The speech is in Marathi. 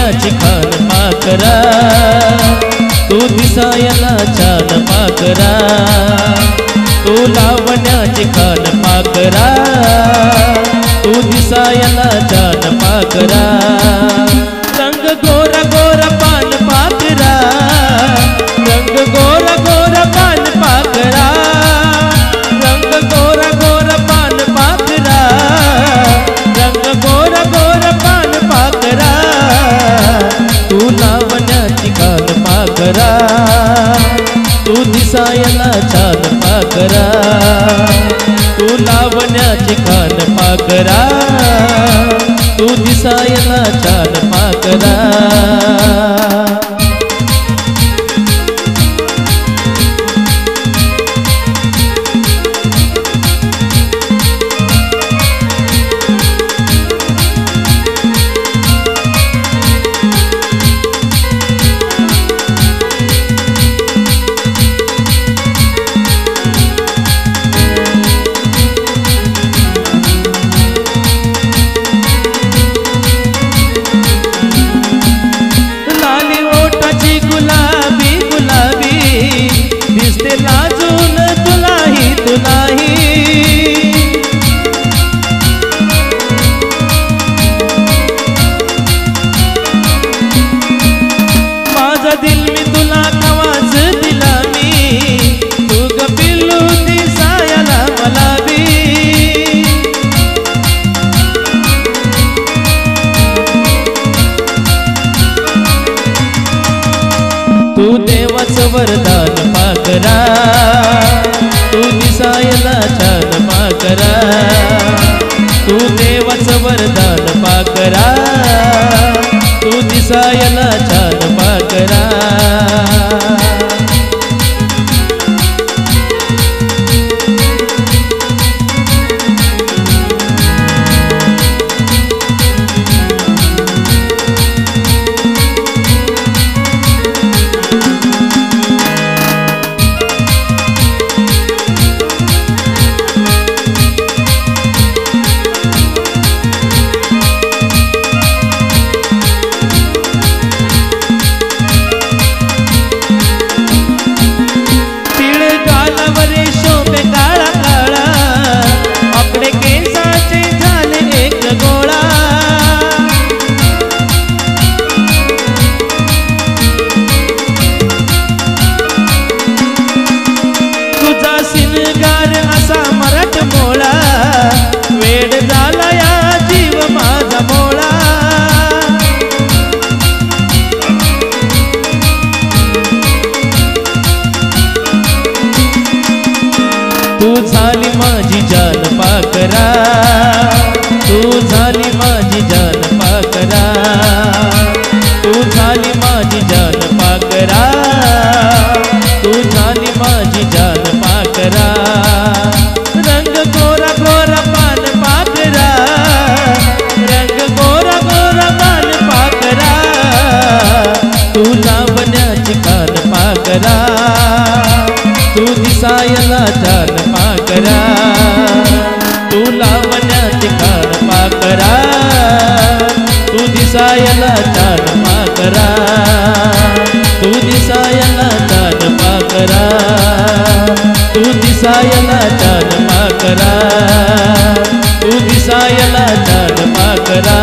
लावण्याची खान पाकरा, तू दिसायला छान पाकरा, तू लावण्याची खान पाकरा, तू दिसायला छान पाकरा. रंग गोरा गोरा पान पाकरा, रंग गोरा गोरा पान पाकरा, रंग गोरा गोरा पान पाकरा, रंग गोरा गोरा पान पाकरा, तू लावण्याची खान पाकरा, तू दिसायला छान पाकरा, तू लावण्याची खान पाकरा, तू दिसायला छान पाकरा. गुलाबी गुलाबी दिसते लाजून तुलाही तुलाही, माझा दिल मी तुला कवाच दिला मी, तू ग पिल्लू दिसायला मला बी. तू देवाचं वरदान पाकरा, तू दिसायला छान पाकरा, तू देवाचं वरदान पाकरा, तू दिसायला छान पाकरा. वेड झाला या जीव माझा भोळा, तू झाली माझी जान पाकरा, तू झाली माझी जान पाकरा, तू झाली माझी जान पाकरा, तू झाली माझी जान पाकरा. रंग गोरा गोरा पान पाकरा, रंग गोरा गोरा पान पाकरा, तू लावण्याची खान पाकरा, तू दिसायला छान पाकरा, तू लावण्याची खान पाकरा, तू दिसायला छान पाकरा, तू दिसायला छान पाकरा, तू दिसायला छान पाकरा, तू दिसायला छान पाकरा.